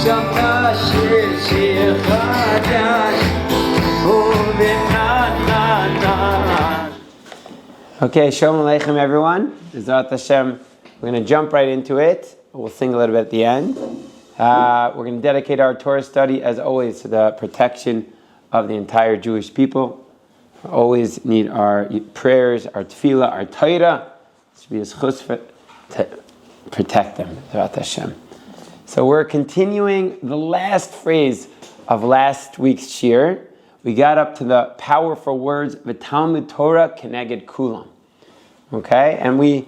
שמע שיר חדש ובנענן. Okay, Shalom Aleichem everyone. B'ezrat Hashem, we're going to jump right into it. We'll sing a little bit at the end. We're going to dedicate our Torah study, as always, to the protection of the entire Jewish people. We always need our prayers, our Tefila, our Torah. It should be a zchus to protect them. B'ezrat Hashem. So we're continuing the last phrase of last week's Shiur. We got up to the powerful words, V'talmud Torah keneged kulam. Okay? And we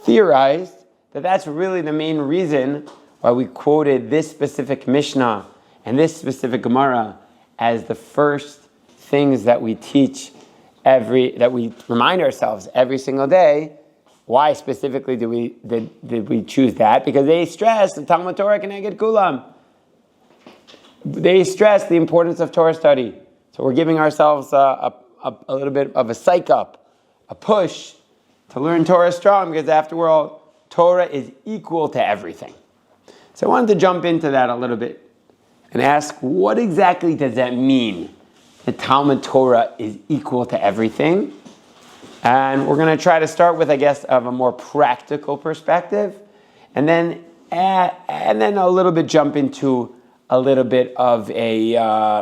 theorized that that's really the main reason why we quoted this specific Mishnah and this specific Gemara as the first things that we teach that we remind ourselves every single day. Why specifically did we choose that? Because they stress the Talmud Torah keneged kulam. They stress the importance of Torah study. So we're giving ourselves a little bit of a psych up, a push to learn Torah strong, because after all, Torah is equal to everything. So I wanted to jump into that a little bit and ask, what exactly does that mean? The Talmud Torah is equal to everything. And we're going to try to start with, I guess, of a more practical perspective, and then a little bit jump into a little bit of a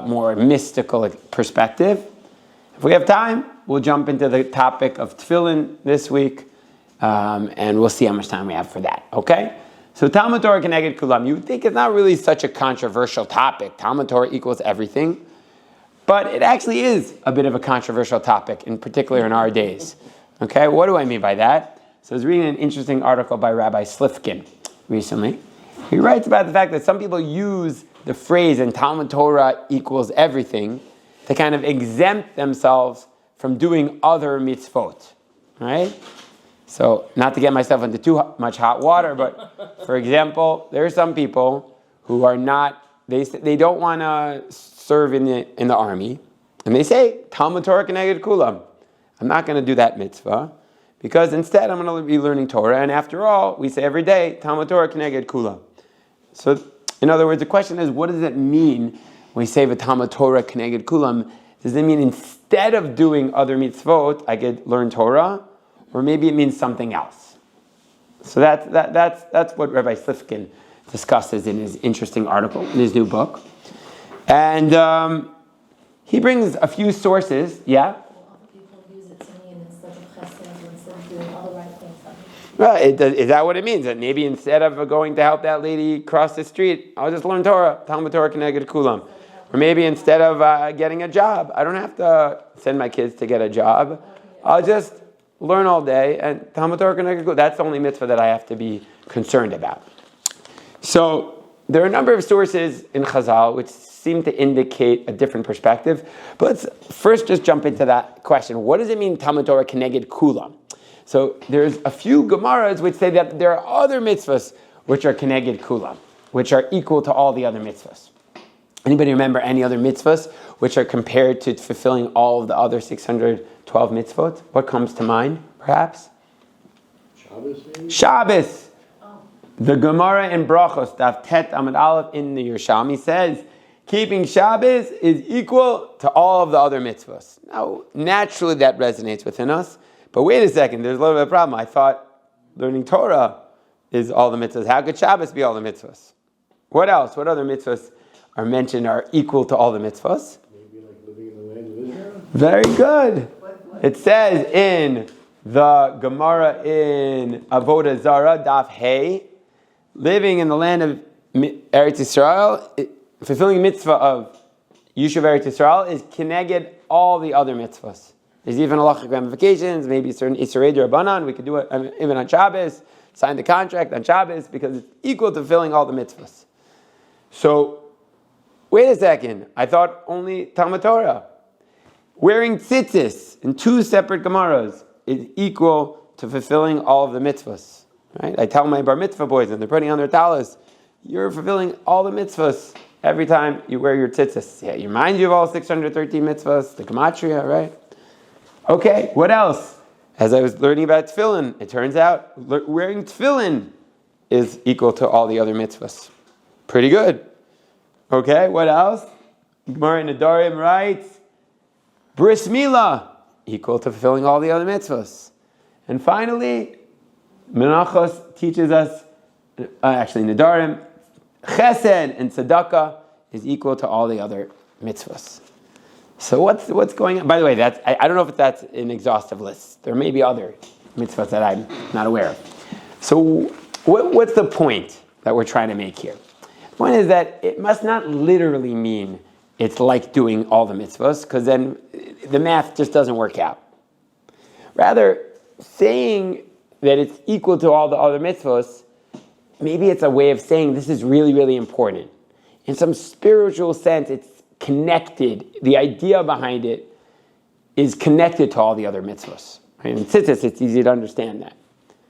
more mystical perspective. If we have time, we'll jump into the topic of Tefillin this week, and we'll see how much time we have for that, okay? So Talmud Torah keneged kulam. You would think it's not really such a controversial topic. Talmud Torah equals everything. But it actually is a bit of a controversial topic, in particular in our days. Okay, what do I mean by that? So I was reading an interesting article by Rabbi Slifkin recently. He writes about the fact that some people use the phrase "and Talmud Torah equals everything" to kind of exempt themselves from doing other mitzvot, right? So, not to get myself into too much hot water, but for example, there are some people who are not, they don't want to serve in the army, and they say Talmud Torah keneged kulam. I'm not going to do that mitzvah because instead I'm going to be learning Torah, and after all, we say every day Talmud Torah keneged kulam. So, in other words, the question is, what does it mean when we say Talmud Torah keneged kulam? Does it mean instead of doing other mitzvot, I could learn Torah, or maybe it means something else? So that's what Rabbi Slifkin discusses in his interesting article in his new book, and he brings a few sources. Yeah. People use it to mean instead of chesed, instead of doing all the right things. Right, is that what it means? That maybe instead of going to help that lady cross the street, I'll just learn Torah, Talmud Torah keneged kulam. Or maybe instead of getting a job, I don't have to send my kids to get a job. I'll just learn all day, and Talmud Torah keneged kulam. That's the only mitzvah that I have to be concerned about. So there are a number of sources in Chazal which seem to indicate a different perspective. But let's first just jump into that question. What does it mean Talmud Torah keneged kulam? So there's a few Gemaras which say that there are other mitzvahs which are keneged kulam, which are equal to all the other mitzvahs. Anybody remember any other mitzvahs which are compared to fulfilling all of the other 612 mitzvot? What comes to mind, perhaps? Shabbos. The Gemara in Brachos, Daf Tet Amud Aleph in the Yerushalayim says, keeping Shabbos is equal to all of the other mitzvahs. Now, naturally that resonates within us. But wait a second, there's a little bit of a problem. I thought learning Torah is all the mitzvahs. How could Shabbos be all the mitzvahs? What else? What other mitzvahs are mentioned are equal to all the mitzvahs? Maybe like living in the land of Israel? Very good. It says in the Gemara in Avodah Zarah, Daf Hey, living in the land of Eretz Yisrael, fulfilling mitzvah of Yishuv Eretz Yisrael is keneged all the other mitzvahs. There's even halachic ramifications, maybe certain Isurei D'Rabbanan, we could do it even on Shabbos, sign the contract on Shabbos, because it's equal to fulfilling all the mitzvahs. So, wait a second, I thought only Talmud Torah. Wearing tzitzis in two separate Gemaras is equal to fulfilling all of the mitzvahs. Right? I tell my bar mitzvah boys, and they're putting on their talis, you're fulfilling all the mitzvahs every time you wear your tzitzis. Yeah, you remind you of all 613 mitzvahs, the gematria, right? Okay, what else? As I was learning about Tefillin, it turns out wearing Tefillin is equal to all the other mitzvahs. Pretty good. Okay, what else? Gemara in Nedarim writes, Bris Milah, equal to fulfilling all the other mitzvahs. And finally, Menachos teaches us, actually Nedarim, Chesed and Tzedakah is equal to all the other mitzvahs. So what's going on? By the way, I don't know if that's an exhaustive list. There may be other mitzvahs that I'm not aware of. So what's the point that we're trying to make here? The point is that it must not literally mean it's like doing all the mitzvahs, because then the math just doesn't work out. Rather, saying that it's equal to all the other mitzvahs, maybe it's a way of saying this is really, really important. In some spiritual sense, it's connected. The idea behind it is connected to all the other mitzvahs. Right? In Tzitzis, it's easy to understand that,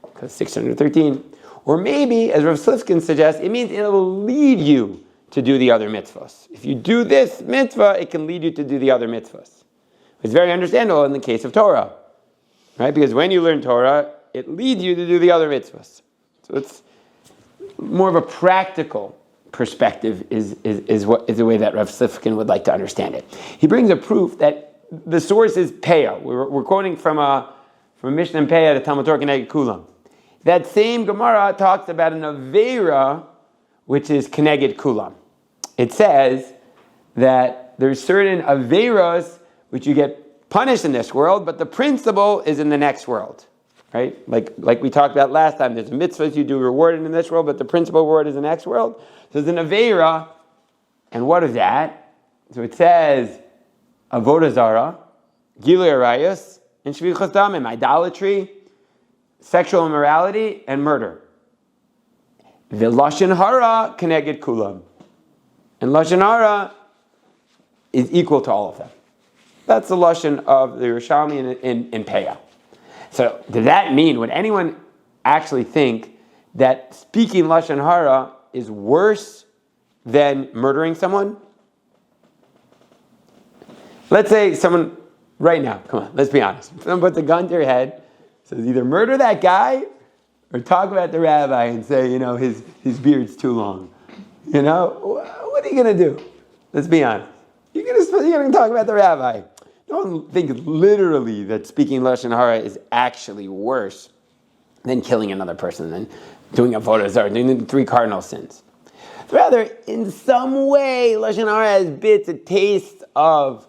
because 613. Or maybe, as Rav Slifkin suggests, it means it will lead you to do the other mitzvahs. If you do this mitzvah, it can lead you to do the other mitzvahs. It's very understandable in the case of Torah, right? Because when you learn Torah, it leads you to do the other mitzvahs. So it's more of a practical perspective is the way that Rav Slifkin would like to understand it. He brings a proof that the source is Peah. We're quoting from a Mishnah in Peah, the Talmud Torah Keneged Kulam. That same Gemara talks about an Aveira, which is Keneged Kulam. It says that there's certain Aveiras which you get punished in this world, but the principle is in the next world. Right? Like we talked about last time, there's a mitzvah you do rewarded in this world, but the principal reward is the next world. So there's an Aveira, and what is that? So it says, Avodah Zarah, Gilui Arayos, and Shvichas Damim, idolatry, sexual immorality, and murder. The Lashon Hara Keneged Kulam. And Lashon Hara is equal to all of them. That's the Lashon of the Yerushalayim in Peah. So does that mean, would anyone actually think that speaking Lashon Hara is worse than murdering someone? Let's say someone, right now, come on, let's be honest. Someone puts a gun to your head, says either murder that guy or talk about the rabbi and say, his beard's too long. What are you going to do? Let's be honest. You're going to talk about the rabbi. Don't think literally that speaking Lashon Hara is actually worse than killing another person, than doing Avodah Zarah, doing the 3 cardinal sins. Rather, in some way, Lashon Hara has bits, a taste of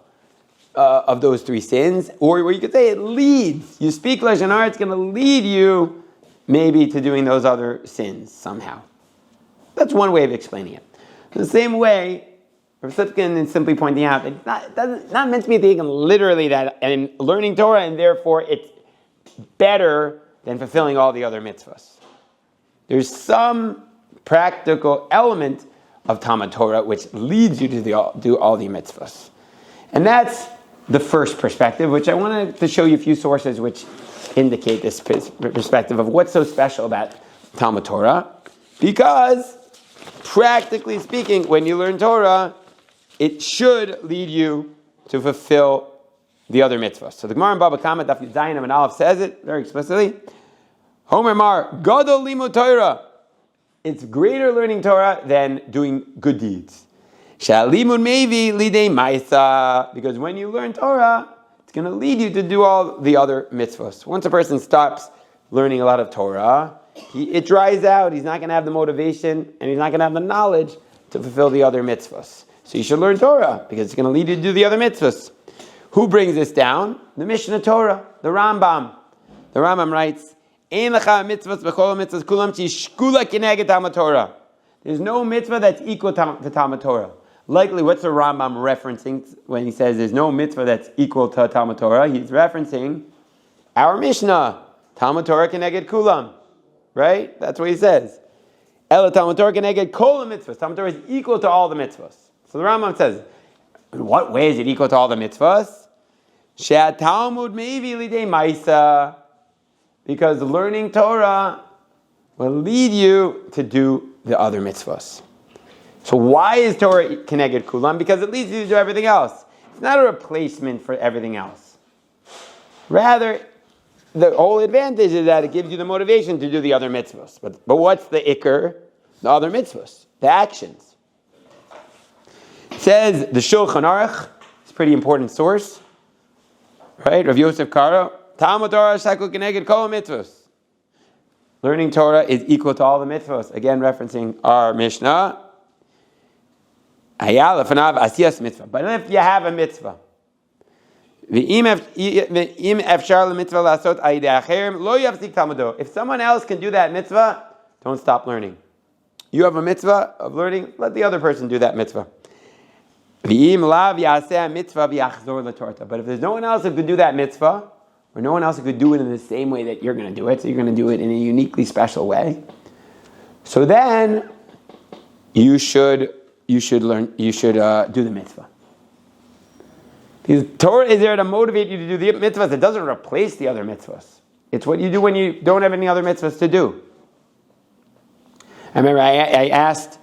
those 3 sins, or you could say it leads. You speak Lashon Hara, it's going to lead you maybe to doing those other sins somehow. That's one way of explaining it. The same way, Rav Slifkin is simply pointing out that it's not meant to be taken literally that and learning Torah, and therefore it's better than fulfilling all the other mitzvahs. There's some practical element of Talmud Torah which leads you to do all the mitzvahs. And that's the first perspective, which I wanted to show you a few sources which indicate this perspective of what's so special about Talmud Torah. Because, practically speaking, when you learn Torah, it should lead you to fulfill the other mitzvahs. So the Gemara in Baba Kama, Daf Yud Zayin and Aleph says it very explicitly. Homer Mar, Gadol Limud Torah. It's greater learning Torah than doing good deeds. Shalimud Mevi Lidei Maisa. Because when you learn Torah, it's going to lead you to do all the other mitzvahs. Once a person stops learning a lot of Torah, it dries out. He's not going to have the motivation, and he's not going to have the knowledge to fulfill the other mitzvahs. So you should learn Torah, because it's going to lead you to do the other mitzvahs. Who brings this down? The Mishnah Torah, the Rambam. The Rambam writes, Ein lecha mitzvahs b'chol mitzvahs kulam shkula kineged Talmud Torah. There's no mitzvah that's equal to Talmud Torah. Likely, what's the Rambam referencing when he says there's no mitzvah that's equal to Talmud Torah? He's referencing our Mishnah, Talmud Torah kineged kulam. Right? That's what he says. Ela Talmud Torah kineged kol mitzvahs. Talmud Torah is equal to all the mitzvahs. So the Rambam says, in what way is it equal to all the mitzvahs? She'at Talmud mevi lidei maisa. Because learning Torah will lead you to do the other mitzvahs. So why is Torah Keneged Kulam? Because it leads you to do everything else. It's not a replacement for everything else. Rather, the whole advantage is that it gives you the motivation to do the other mitzvahs. But what's the ikr? The other mitzvahs, the actions. Says the Shulchan Aruch, it's a pretty important source, right? Rav Yosef Karo, Talmud Torah shakul keneged kol mitzvos. Learning Torah is equal to all the mitzvos. Again, referencing our Mishnah. Hayal lefanav asiyas mitzvah. But if you have a mitzvah, if someone else can do that mitzvah, don't stop learning. You have a mitzvah of learning, let the other person do that mitzvah. But if there's no one else who could do that mitzvah, or no one else who could do it in the same way that you're going to do it, so you're going to do it in a uniquely special way, so then you should do the mitzvah. Because Torah is there to motivate you to do the mitzvahs. It doesn't replace the other mitzvahs. It's what you do when you don't have any other mitzvahs to do. I remember I asked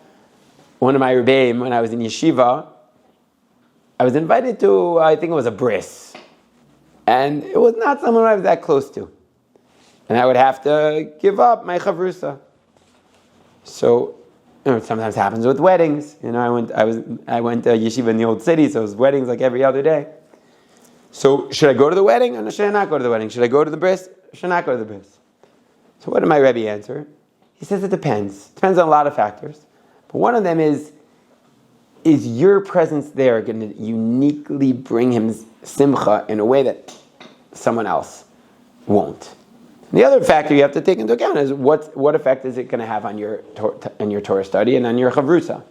one of my Rabbi when I was in yeshiva, I was invited to, I think it was a bris. And it was not someone I was that close to. And I would have to give up my chavrusa. So, it sometimes happens with weddings. I went to yeshiva in the old city, so it was weddings like every other day. So, should I go to the wedding or should I not go to the wedding? Should I go to the bris or should I not go to the bris? So what did my Rebbe answer? He says it depends. It depends on a lot of factors. But one of them is your presence there going to uniquely bring him simcha in a way that someone else won't? The other factor you have to take into account is what effect is it going to have on your Torah study and on your chavrusa.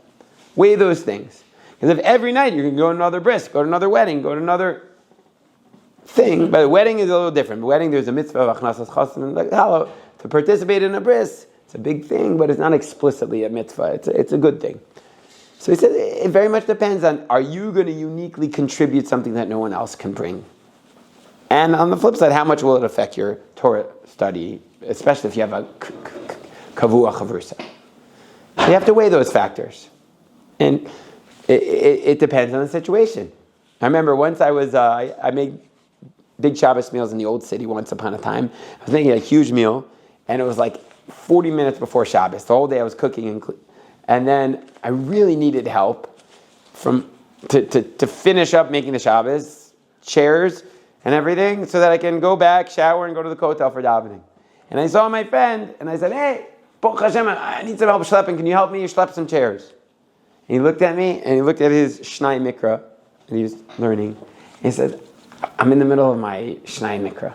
Weigh those things. Because if every night you're going to go to another bris, go to another wedding, go to another thing, but the wedding is a little different. The wedding, there's a mitzvah of achnasas chasim, like hello, to participate in a bris. It's a big thing, but it's not explicitly a mitzvah. It's a good thing. So he says it very much depends on, are you going to uniquely contribute something that no one else can bring? And on the flip side, how much will it affect your Torah study, especially if you have a kavua chavrusa? You have to weigh those factors. And it depends on the situation. I remember once I made big Shabbos meals in the old city once upon a time. I was making a huge meal, and it was like 40 minutes before Shabbos. The whole day I was cooking, and then I really needed help to finish up making the Shabbos, chairs and everything, so that I can go back, shower, and go to the kotel for davening. And I saw my friend, and I said, "Hey, Baruch Hashem, I need some help schlepping. Can you help me schlep some chairs?" And he looked at me, and he looked at his Shnai Mikra, and he was learning. And he said, "I'm in the middle of my Shnai Mikra.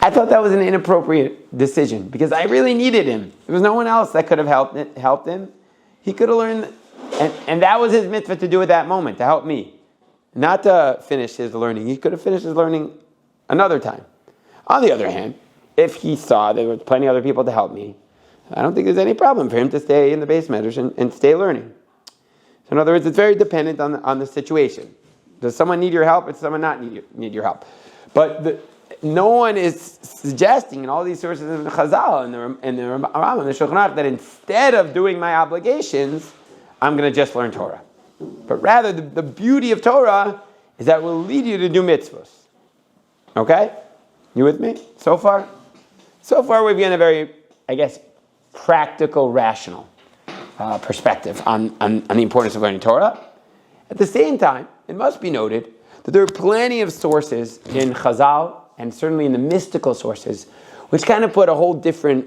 I thought that was an inappropriate decision because I really needed him. There was no one else that could have helped him. He could have learned, and that was his mitzvah to do at that moment, to help me, not to finish his learning. He could have finished his learning another time. On the other hand, if he saw there were plenty of other people to help me, I don't think there's any problem for him to stay in the base medrash and stay learning. So in other words, it's very dependent on the situation. Does someone need your help? Does someone not need your help? But no one is suggesting in all these sources of Chazal and the Rambam and the Shulchan Aruch that instead of doing my obligations, I'm going to just learn Torah. But rather, the beauty of Torah is that it will lead you to do mitzvahs. Okay? You with me? So far we've given a very, I guess, practical, rational perspective on the importance of learning Torah. At the same time, it must be noted that there are plenty of sources in Chazal, and certainly in the mystical sources, which kind of put a whole different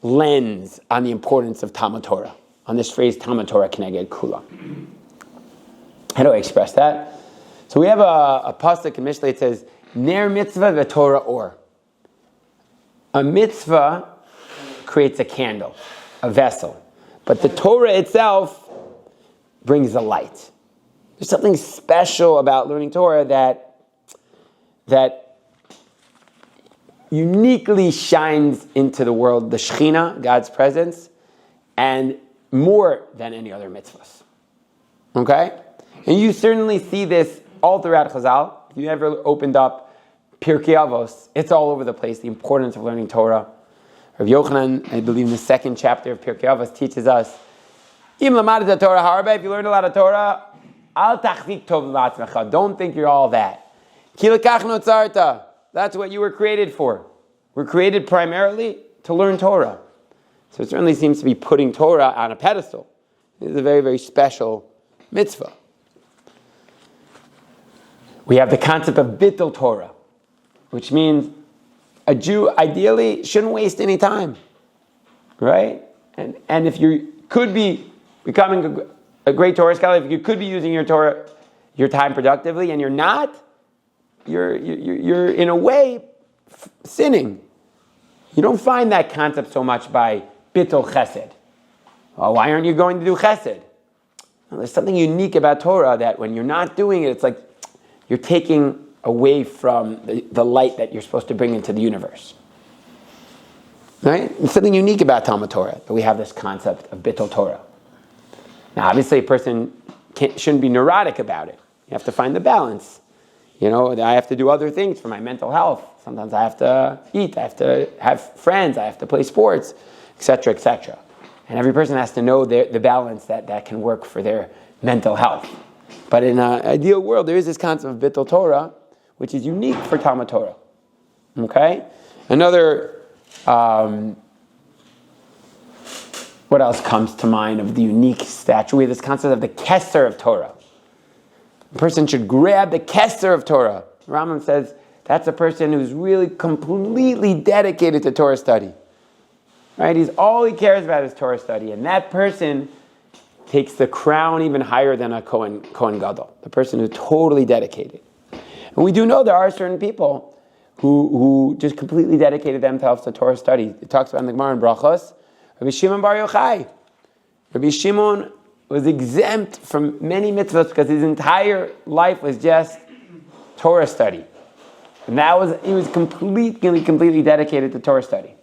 lens on the importance of Talmud Torah, on this phrase, Talmud Torah Keneged Kula. How do I express that? So we have a pasuk in Mishlei. It says, Ner mitzvah v'Torah or. A mitzvah creates a candle, a vessel. But the Torah itself brings the light. There's something special about learning Torah that uniquely shines into the world the Shekhinah, God's presence, and more than any other mitzvahs. Okay? And you certainly see this all throughout Chazal. If you ever opened up Pirkei Avos, it's all over the place, the importance of learning Torah. Rav Yochanan, I believe in the second chapter of Pirkei Avos, teaches us, Im lamad Torah harbe, if you learn a lot of Torah, al tachzik tov l'matzmecha, don't think you're all that. Ki lekach notzarta, that's what you were created for. We're created primarily to learn Torah. So it certainly seems to be putting Torah on a pedestal. It is a very, very special mitzvah. We have the concept of bittul Torah, which means a Jew ideally shouldn't waste any time, right? And if you could be becoming a great Torah scholar, if you could be using your time productively, and you're not, you're in a way sinning. You don't find that concept so much by bittul chesed. Well, why aren't you going to do chesed? Well, there's something unique about Torah that when you're not doing it, it's like you're taking away from the light that you're supposed to bring into the universe. Right? There's something unique about Talmud Torah, that we have this concept of bittul Torah. Now, obviously, a person shouldn't be neurotic about it. You have to find the balance. I have to do other things for my mental health. Sometimes I have to eat, I have to have friends, I have to play sports, etc., etc. And every person has to know the balance that can work for their mental health. But in an ideal world, there is this concept of bittul Torah, which is unique for Talmud Torah. Okay? Another, what else comes to mind of the unique statue? We have this concept of the Kesser of Torah. A person should grab the Kesser of Torah. Rambam says that's a person who's really completely dedicated to Torah study. Right? All he cares about is Torah study. And that person takes the crown even higher than a Kohen Gadol. The person who's totally dedicated. And we do know there are certain people who just completely dedicated themselves to Torah study. It talks about in the Gemara in Brachos, Rabbi Shimon Bar Yochai. Rabbi Shimon was exempt from many mitzvahs because his entire life was just Torah study. And he was completely dedicated to Torah study.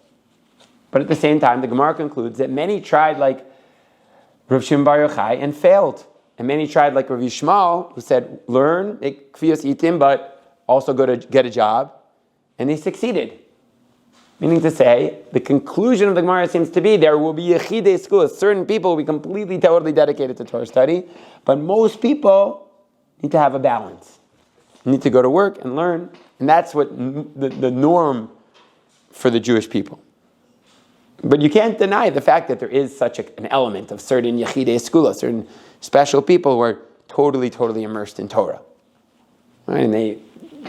But at the same time, the Gemara concludes that many tried like Rav Shimon Bar Yochai and failed. And many tried like Rav Yishmael, who said, learn, make kfiyos itim, but also go to get a job. And they succeeded. Meaning to say, the conclusion of the Gemara seems to be there will be yechidei schools. Certain people will be completely, totally dedicated to Torah study, but most people need to have a balance. You need to go to work and learn. And that's what the norm for the Jewish people. But you can't deny the fact that there is such an element of certain yechidei skula, certain special people who are totally, totally immersed in Torah. Right? And they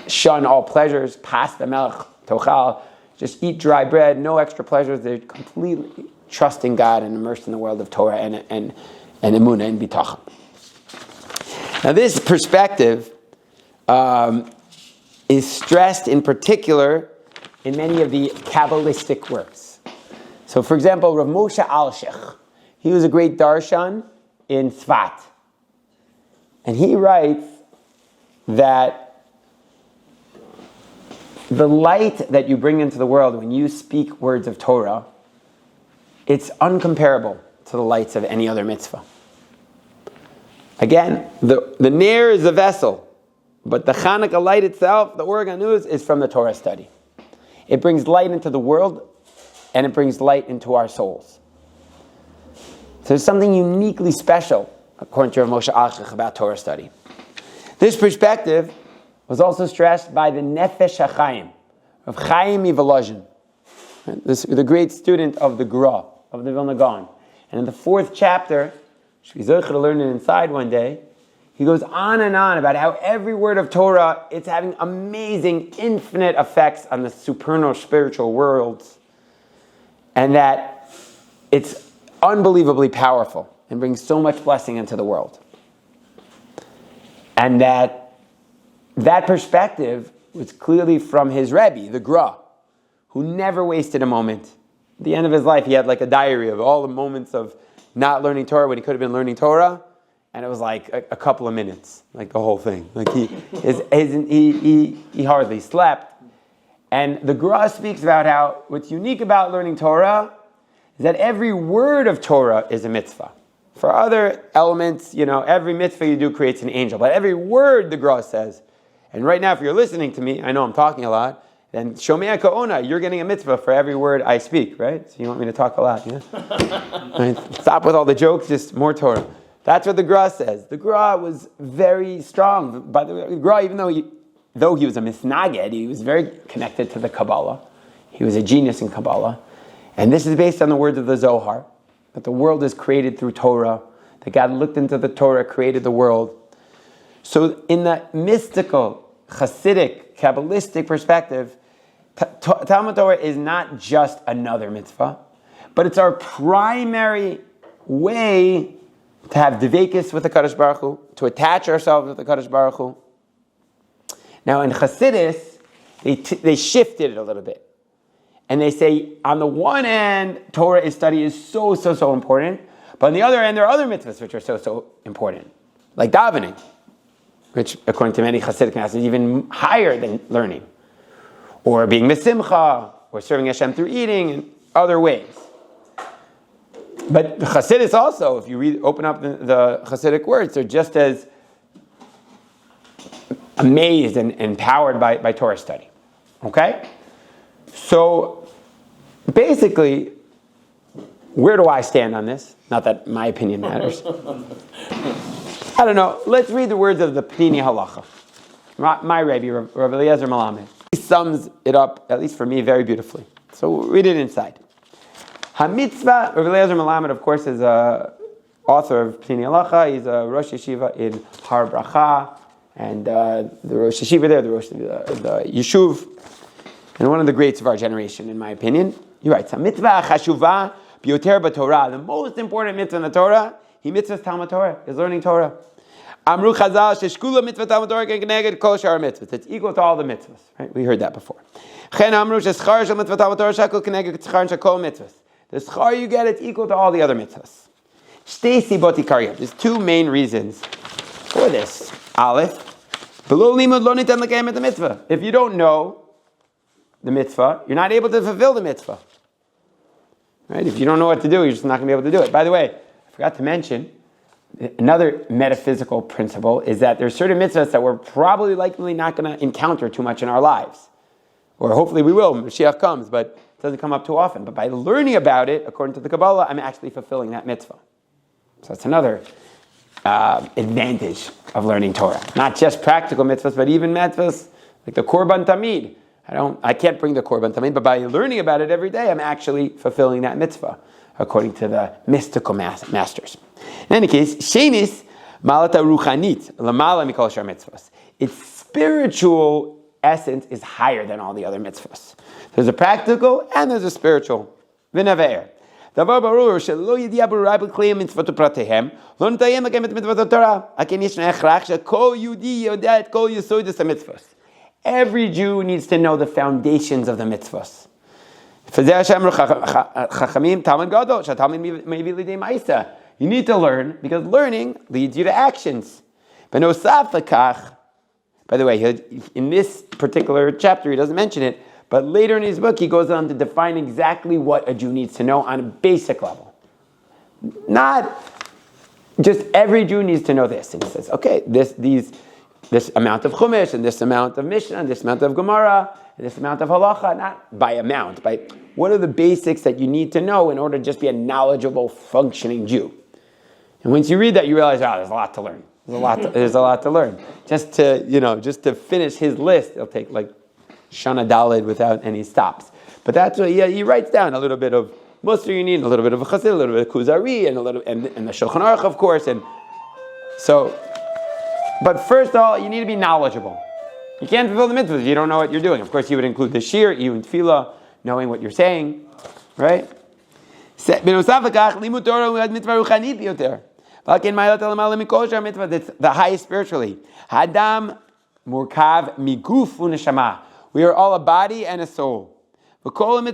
shun all pleasures, pas the melech tochal, just eat dry bread, no extra pleasures. They're completely trusting God and immersed in the world of Torah and emunah and bitachon. Now this perspective is stressed in particular in many of the Kabbalistic works. So for example, Rav Moshe Alshich, he was a great darshan in Tzfat. And he writes that the light that you bring into the world when you speak words of Torah, it's uncomparable to the lights of any other mitzvah. Again, the Ner is the vessel, but the Chanukah light itself, the organuz, is from the Torah study. It brings light into the world, and it brings light into our souls. So there's something uniquely special, according to Rav Moshe Alshich, about Torah study. This perspective was also stressed by the Nefesh HaChaim, of Chaim Ivolozhin, the great student of the Gra, of the Vilna Gaon. And in the 4th chapter, which we should learn it inside one day, he goes on and on about how every word of Torah, it's having amazing, infinite effects on the supernal spiritual worlds, and that it's unbelievably powerful and brings so much blessing into the world. And that perspective was clearly from his Rebbe, the Gra, who never wasted a moment. At the end of his life, he had like a diary of all the moments of not learning Torah when he could have been learning Torah, and it was like a couple of minutes, like the whole thing. Like he hardly slept. And the Gra speaks about how what's unique about learning Torah is that every word of Torah is a mitzvah. For other elements, every mitzvah you do creates an angel, but every word, the Gra says. And right now, if you're listening to me, I know I'm talking a lot, then Shomea Ka'ona, you're getting a mitzvah for every word I speak, right? So you want me to talk a lot, yeah? Right? Stop with all the jokes, just more Torah. That's what the Gra says. The Gra was very strong. By the way, the Gra, even though he was a misnaged, he was very connected to the Kabbalah. He was a genius in Kabbalah. And this is based on the words of the Zohar, that the world is created through Torah, that God looked into the Torah, created the world. So in the mystical, Hasidic, Kabbalistic perspective, Talmud Torah is not just another mitzvah, but it's our primary way to have dveikis with the Kadosh Baruch Hu, to attach ourselves with the Kadosh Baruch Hu. Now in Hasidus, they shifted it a little bit. And they say, on the one end, Torah study is so important, but on the other end, there are other mitzvahs which are so important, like davening, which according to many Hasidic masters is even higher than learning, or being misimcha, or serving Hashem through eating, and other ways. But the Hasidus also, if you open up the Hasidic words, they're just as amazed and empowered by Torah study. Okay? So, basically, where do I stand on this? Not that my opinion matters. I don't know. Let's read the words of the Pnini Halacha. My Rabbi, Rav Eliezer Malamed. He sums it up, at least for me, very beautifully. So we'll read it inside. HaMitzvah, Rav Eliezer Malamed, of course, is a author of Pnini Halacha. He's a Rosh Yeshiva in Har Bracha, and the Rosh Yeshiva there, the Yeshuv, and one of the greats of our generation, in my opinion. He writes, HaMitzvah chashuvah b'yoter b'Torah. The most important mitzvah in the Torah, he mitzvahs Talmud Torah, is learning Torah. Amru Chazal sheshkula mitzvah Talmud Torah keneged kol shar mitzvahs. It's equal to all the mitzvahs. Right? We heard that before. Chen amru sheschar shel mitzvah Talmud Torah shekul keneged schar shel kol mitzvahs. The schar you get, it's equal to all the other mitzvahs. Shtei sibot ikariyot. There's two main reasons for this. Aleph, b'lo limud lo nitan l'kayim et the mitzvah. If you don't know the mitzvah, you're not able to fulfill the mitzvah. Right? If you don't know what to do, you're just not going to be able to do it. By the way, I forgot to mention, another metaphysical principle is that there are certain mitzvahs that we're probably likely not going to encounter too much in our lives. Or hopefully we will when Mashiach comes, but it doesn't come up too often. But by learning about it, according to the Kabbalah, I'm actually fulfilling that mitzvah. So that's another advantage of learning Torah. Not just practical mitzvahs, but even mitzvahs like the Korban Tamid. I can't bring the Korban Tamid, but by learning about it every day, I'm actually fulfilling that mitzvah, according to the mystical masters. In any case, Shenis Malata Ruchanit Lamala Mikol Shar Mitzvahs. Its spiritual essence is higher than all the other mitzvahs. There's a practical and there's a spiritual. V'naveir. Davar barur shelo yidia b'rurai b'kliyim mitzvot u'pratehem lo nitayem l'kayim et mitzvot Torah aken yishna echrach shekol yudi yoda et kol yesodus hamitzvos. Every Jew needs to know the foundations of the mitzvahs. You need to learn because learning leads you to actions. By the way, in this particular chapter, he doesn't mention it, but later in his book, he goes on to define exactly what a Jew needs to know on a basic level. Not just every Jew needs to know this. And he says, okay, this amount of Chumash, and this amount of Mishnah, and this amount of Gemara, and this amount of Halacha, not by amount, by what are the basics that you need to know in order to just be a knowledgeable, functioning Jew. And once you read that, you realize, there's a lot to learn. There's a lot to learn. Just to finish his list, it'll take like Shana Daled without any stops. But that's what he writes down a little bit of Musar you need, a little bit of a Chassid, a little bit of Kuzari, and the Shulchan Aruch, of course, and so. But first of all, you need to be knowledgeable. You can't fulfill the mitzvahs if you don't know what you're doing. Of course, you would include the Shiur, you and Tefila, knowing what you're saying, right? That's the highest spiritually. Hadam murkav miguf u'neshama. We are all a body and a soul. All of the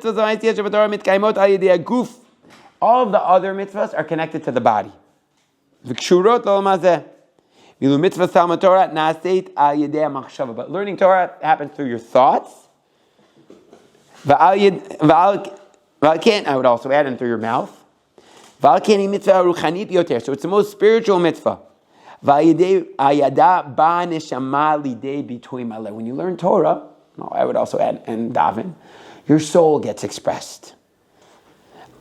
other mitzvahs are connected to the body. But learning Torah happens through your thoughts. I would also add in through your mouth. So it's the most spiritual mitzvah. When you learn Torah, I would also add and daven, your soul gets expressed.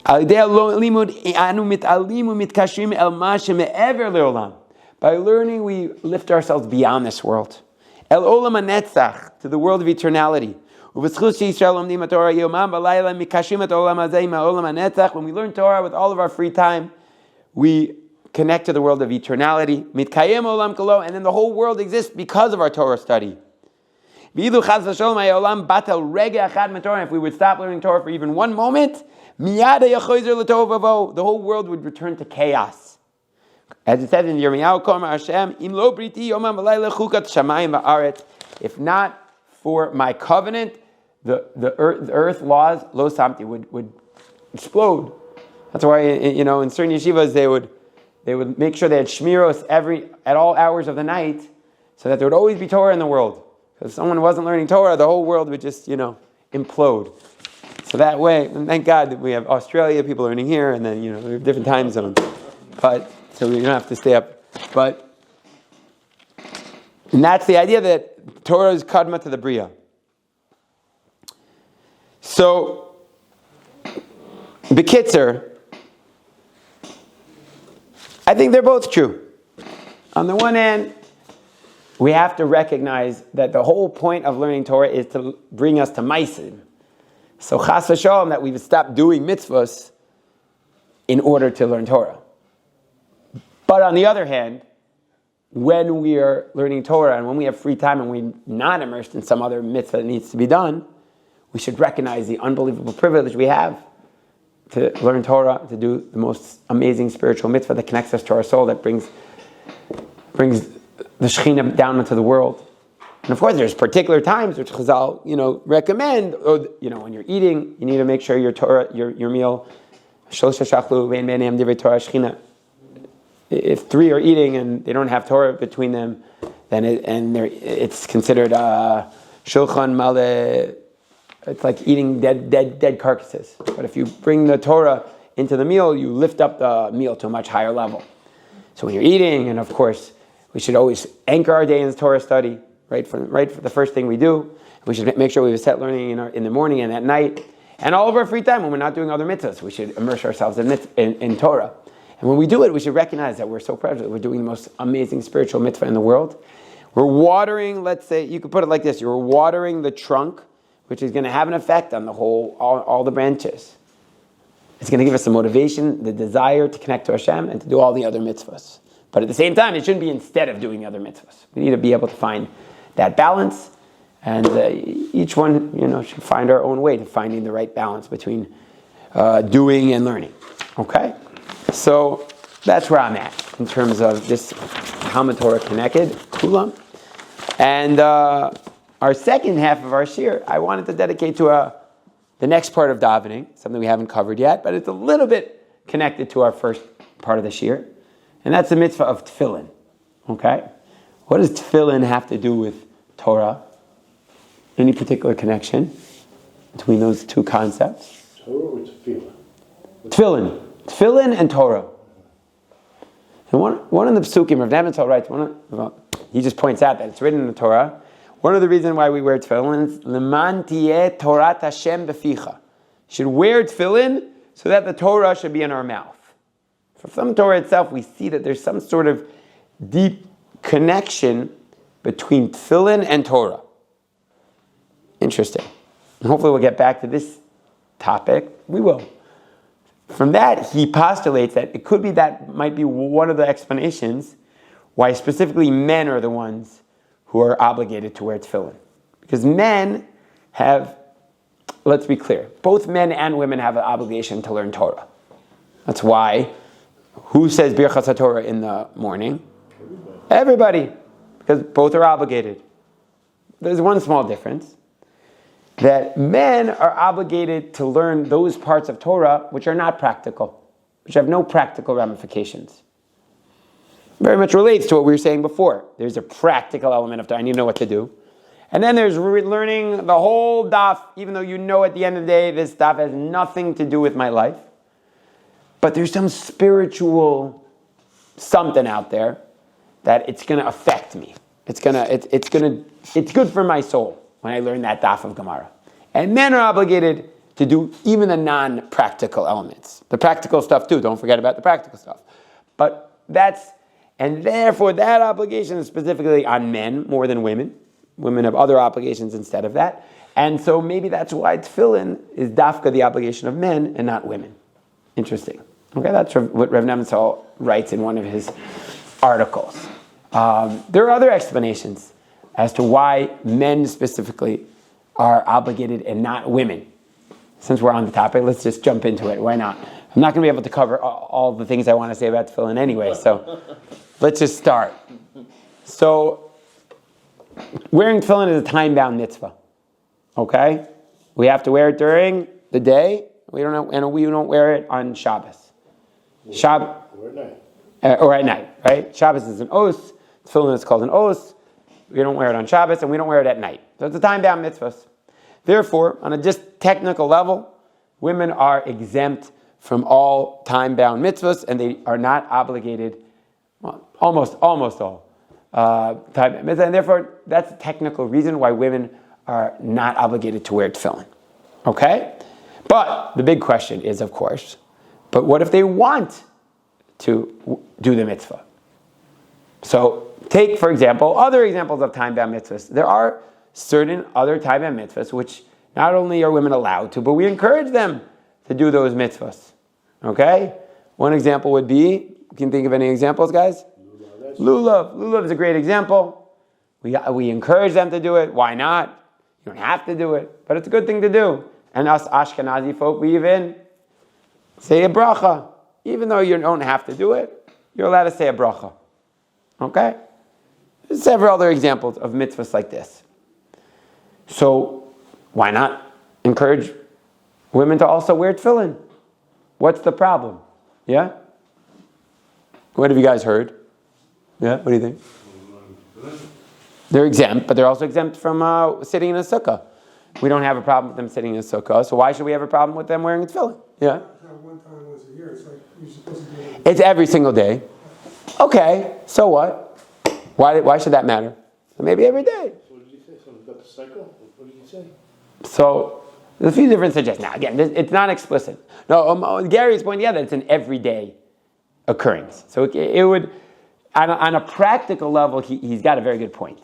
By learning, we lift ourselves beyond this world. El olam hanetzach, to the world of eternality. When we learn Torah with all of our free time, we connect to the world of eternality. Mitkayem olam kolo, and then the whole world exists because of our Torah study. If we would stop learning Torah for even one moment, the whole world would return to chaos. As it says in Yirmiyahu, if not for my covenant, the earth laws, lo samti, would explode. That's why, in certain yeshivas, they would make sure they had shmiros at all hours of the night, so that there would always be Torah in the world. Because if someone wasn't learning Torah, the whole world would just, implode. So that way, and thank God that we have Australia, people learning here, and then, we have different time zones. So we don't have to stay up. And that's the idea that Torah is kadma to the Bria. So, Bekitzer, I think they're both true. On the one hand, we have to recognize that the whole point of learning Torah is to bring us to Maisim. So chas v'shalom that we've stopped doing mitzvahs in order to learn Torah. But on the other hand, when we are learning Torah and when we have free time and we're not immersed in some other mitzvah that needs to be done, we should recognize the unbelievable privilege we have to learn Torah, to do the most amazing spiritual mitzvah that connects us to our soul, that brings the Shekhinah down into the world. And of course, there's particular times which Chazal, recommend. When you're eating, you need to make sure your Torah, your meal, if three are eating and they don't have Torah between them, then it's considered shulchan maleh. It's like eating dead carcasses. But if you bring the Torah into the meal, you lift up the meal to a much higher level. So when you're eating, and of course, we should always anchor our day in the Torah study, right for the first thing we do. We should make sure we set learning in the morning and at night. And all of our free time, when we're not doing other mitzvahs, we should immerse ourselves in Torah. And when we do it, we should recognize that we're so privileged. We're doing the most amazing spiritual mitzvah in the world. We're watering, let's say, you could put it like this, you're watering the trunk, which is going to have an effect on the whole, all the branches. It's going to give us the motivation, the desire to connect to Hashem and to do all the other mitzvahs. But at the same time, it shouldn't be instead of doing the other mitzvahs. We need to be able to find that balance, and each one, should find our own way to finding the right balance between doing and learning. Okay? So that's where I'm at in terms of this Talmud Torah connected, Kulam. And our second half of our Shiur, I wanted to dedicate to the next part of davening, something we haven't covered yet, but it's a little bit connected to our first part of the Shiur, and that's the mitzvah of Tefillin. Okay? What does Tefillin have to do with Torah? Any particular connection between those two concepts? Torah or Tefillah? Tefillin. Tefillin and Torah. And one of the psukim, Rav Nebenzahl writes, he just points out that it's written in the Torah. One of the reasons why we wear tefillin is Leman tiyeh Torat Hashem beficha. Should wear tefillin so that the Torah should be in our mouth. So from the Torah itself, we see that there's some sort of deep connection between tefillin and Torah. Interesting. And hopefully we'll get back to this topic. We will. From that, he postulates that it could be that might be one of the explanations why specifically men are the ones who are obligated to wear tefillin. Because men have, let's be clear, both men and women have an obligation to learn Torah. That's why, who says Birchas HaTorah in the morning? Everybody. Because both are obligated. There's one small difference. That men are obligated to learn those parts of Torah which are not practical, which have no practical ramifications. Very much relates to what we were saying before. There's a practical element of Torah. I need to know what to do. And then there's learning the whole daf, even though you know at the end of the day, this daf has nothing to do with my life. But there's some spiritual something out there that it's going to affect me. It's good for my soul when I learn that daf of Gemara. And men are obligated to do even the non-practical elements. The practical stuff too, don't forget about the practical stuff. And therefore that obligation is specifically on men more than women. Women have other obligations instead of that. And so maybe that's why tefillin is dafka the obligation of men and not women. Interesting. Okay, that's what Rav Nebenzahl writes in one of his articles. There are other explanations as to why men specifically are obligated and not women. Since we're on the topic, let's just jump into it. Why not? I'm not going to be able to cover all the things I want to say about tefillin anyway, so let's just start. So, wearing tefillin is a time-bound mitzvah. Okay? We have to wear it during the day. We don't wear it on Shabbos. Or at night, right? Shabbos is an os. Tefillin is called an os. We don't wear it on Shabbos, and we don't wear it at night. So it's a time-bound mitzvah. Therefore, on a just technical level, women are exempt from all time-bound mitzvahs, and they are not obligated, well, almost all time-bound mitzvahs. And therefore, that's a technical reason why women are not obligated to wear tefillin. Okay? But the big question is, of course, but what if they want to do the mitzvah? So, take, for example, other examples of time-bound mitzvahs. There are certain other time-bound mitzvahs which not only are women allowed to, but we encourage them to do those mitzvahs. Okay? One example would be, you can think of any examples, guys? Lulav. Lulav is a great example. We encourage them to do it. Why not? You don't have to do it, but it's a good thing to do. And us Ashkenazi folk, we even say a bracha. Even though you don't have to do it, you're allowed to say a bracha. Okay? There's several other examples of mitzvahs like this. So, why not encourage women to also wear tefillin? What's the problem? Yeah? What have you guys heard? Yeah? What do you think? They're exempt, but they're also exempt from sitting in a sukkah. We don't have a problem with them sitting in a sukkah, so why should we have a problem with them wearing tefillin? Yeah? One time once a year, it's like you're supposed to do it. It's every single day. Okay, so what? Why should that matter? Maybe every day. So what did you say? Something about the cycle? What did you say? So, there's a few different suggestions. Now, again, it's not explicit. No, Gary's pointing out that it's an everyday occurrence. So it would, on a practical level, he's got a very good point.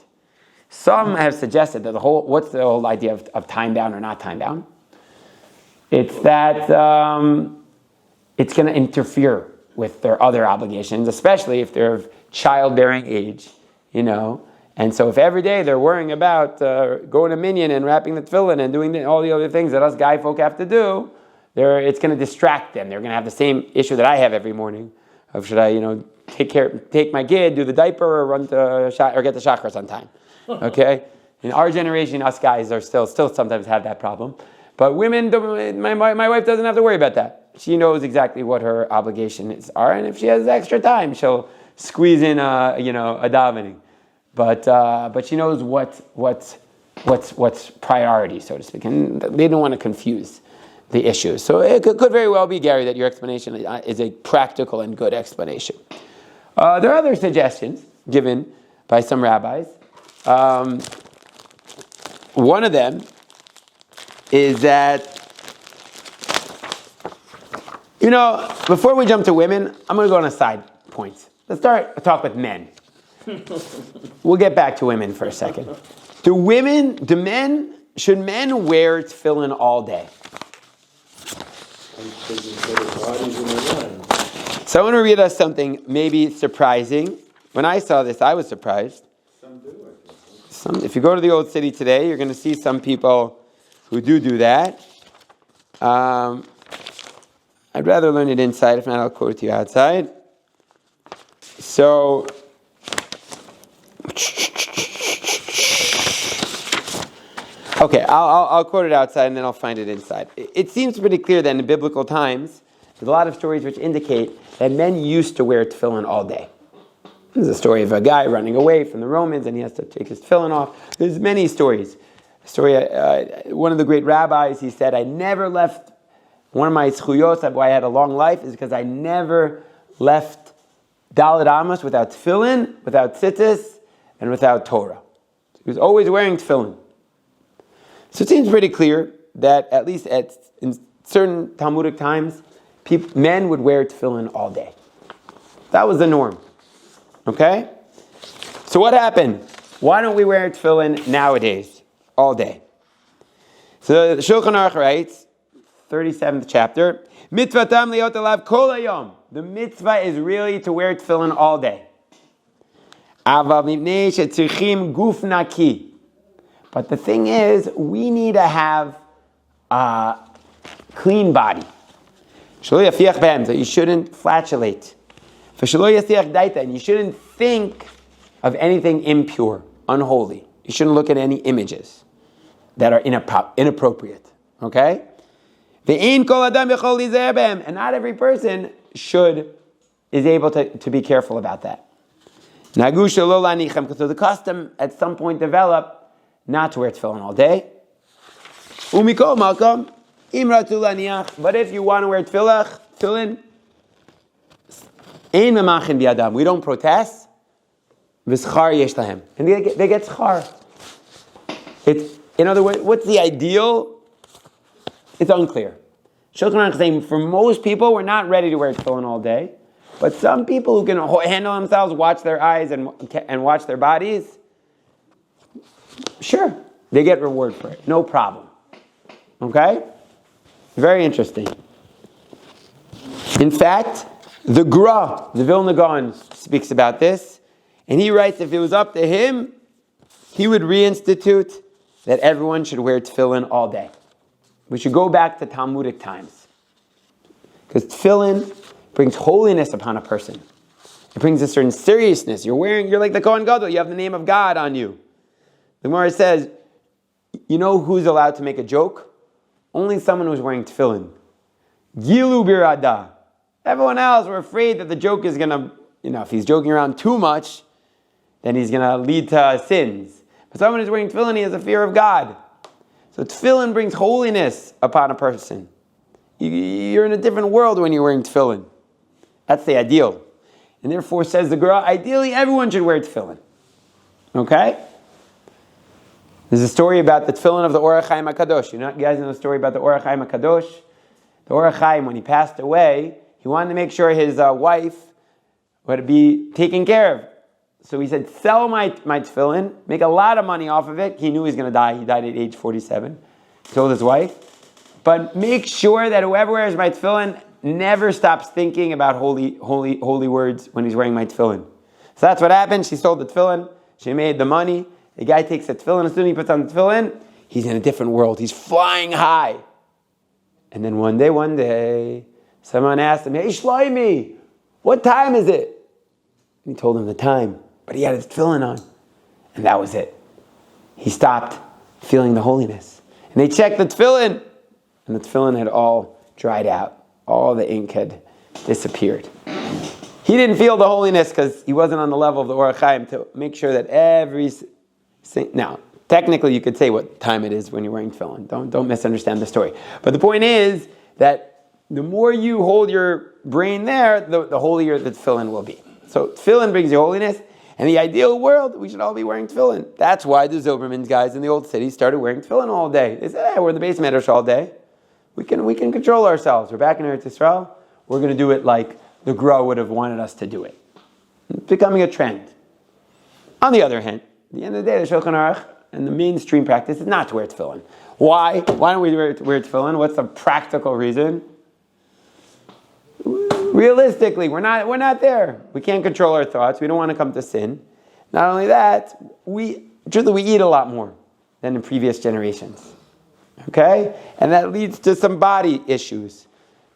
Some have suggested that what's the whole idea of time-bound or not time-bound? It's that it's going to interfere with their other obligations, especially if they're of childbearing age, And so if every day they're worrying about going to minyan and wrapping the tefillin and doing all the other things that us guy folk have to do, it's going to distract them. They're going to have the same issue that I have every morning of should I, take my kid, do the diaper, or run to or get the Shacharis on time. Okay? In our generation, us guys are still sometimes have that problem. But women, my wife doesn't have to worry about that. She knows exactly what her obligations are, and if she has extra time, she'll squeeze in a davening. But she knows what's priority, so to speak, and they don't want to confuse the issues. So it could very well be, Gary, that your explanation is a practical and good explanation. There are other suggestions given by some rabbis. One of them is that, before we jump to women, I'm going to go on a side point. Let's start a talk with men. We'll get back to women for a second. Should men wear tefillin all day? So I want to read us something maybe surprising. When I saw this, I was surprised. Some do, I think. If you go to the old city today, you're going to see some people who do that. I'd rather learn it inside. If not, I'll quote it to you outside. So, okay, I'll quote it outside and then I'll find it inside. It seems pretty clear that in biblical times, there's a lot of stories which indicate that men used to wear tefillin all day. There's a story of a guy running away from the Romans and he has to take his tefillin off. There's many stories. One of the great rabbis, he said, I never left, one of my zchuyot, why I had a long life, is because I never left Dalet Amos without tefillin, without tzitzis, and without Torah. He was always wearing tefillin. So it seems pretty clear that at least in certain Talmudic times, men would wear tefillin all day. That was the norm. Okay? So what happened? Why don't we wear tefillin nowadays, all day? So the Shulchan Aruch writes, 37th chapter. Mitzvatam liot alav kol hayom. The mitzvah is really to wear tefillin all day. Avav mipnei shetzrichim guf naki. But the thing is, we need to have a clean body. Shelo yafiach behem, so you shouldn't flatulate. V'shelo yasiach daita, and you shouldn't think of anything impure, unholy. You shouldn't look at any images that are inappropriate. Okay? Ve'ein kol adam yachol lizeir behem, and not every person is able to be careful about that. Nagu shelo lanichem, so the custom at some point developed not to wear tefillin all day. Umikol malkam imratu laniach, but if you want to wear tefillin, ein memachin biadam, we don't protest. V'schar yesh lahem, and they get schar. In other words, what's the ideal? It's unclear. Shulchan Aruch is saying for most people, we're not ready to wear tefillin all day, but some people who can handle themselves, watch their eyes and watch their bodies, sure, they get reward for it. No problem. Okay? Very interesting. In fact, the Gra, the Vilna Gaon, speaks about this, and he writes if it was up to him, he would reinstitute that everyone should wear tefillin all day. We should go back to Talmudic times. Because tefillin brings holiness upon a person. It brings a certain seriousness. You're like the Kohen Gadol, you have the name of God on you. The Gemara says, you know who's allowed to make a joke? Only someone who's wearing tefillin. Gilu birada. Everyone else, we're afraid that the joke is going to, if he's joking around too much, then he's going to lead to sins. But someone who's wearing tefillin, he has a fear of God. So tefillin brings holiness upon a person. You're in a different world when you're wearing tefillin. That's the ideal. And therefore, says the Gra, ideally everyone should wear tefillin. Okay? There's a story about the tefillin of the Orach Chaim HaKadosh. You guys know the story about the Orach Chaim HaKadosh? The Orach Chaim, when he passed away, he wanted to make sure his wife would be taken care of. So he said, sell my tefillin, make a lot of money off of it. He knew he was going to die. He died at age 47. He told his wife. But make sure that whoever wears my tefillin never stops thinking about holy words when he's wearing my tefillin. So that's what happened. She sold the tefillin. She made the money. The guy takes the tefillin. As soon as he puts on the tefillin, he's in a different world. He's flying high. And then one day, someone asked him, hey, Shloimi, what time is it? And he told him the time. But he had his tefillin on. And that was it. He stopped feeling the holiness. And they checked the tefillin. And the tefillin had all dried out. All the ink had disappeared. He didn't feel the holiness because he wasn't on the level of the Orach Chaim to make sure that now, technically you could say what time it is when you're wearing tefillin. Don't misunderstand the story. But the point is that the more you hold your brain there, the holier the tefillin will be. So tefillin brings you holiness. In the ideal world, we should all be wearing tefillin. That's why the Zilberman's guys in the old city started wearing tefillin all day. They said, hey, we're in the Beit Midrash all day. We can control ourselves. We're back in Eretz Yisrael. We're going to do it like the Gra would have wanted us to do it. It's becoming a trend. On the other hand, at the end of the day, the Shulchan Aruch and the mainstream practice is not to wear tefillin. Why? Why don't we wear tefillin? What's the practical reason? Realistically, we're not there. We can't control our thoughts. We don't want to come to sin. Not only that, we eat a lot more than in previous generations. Okay? And that leads to some body issues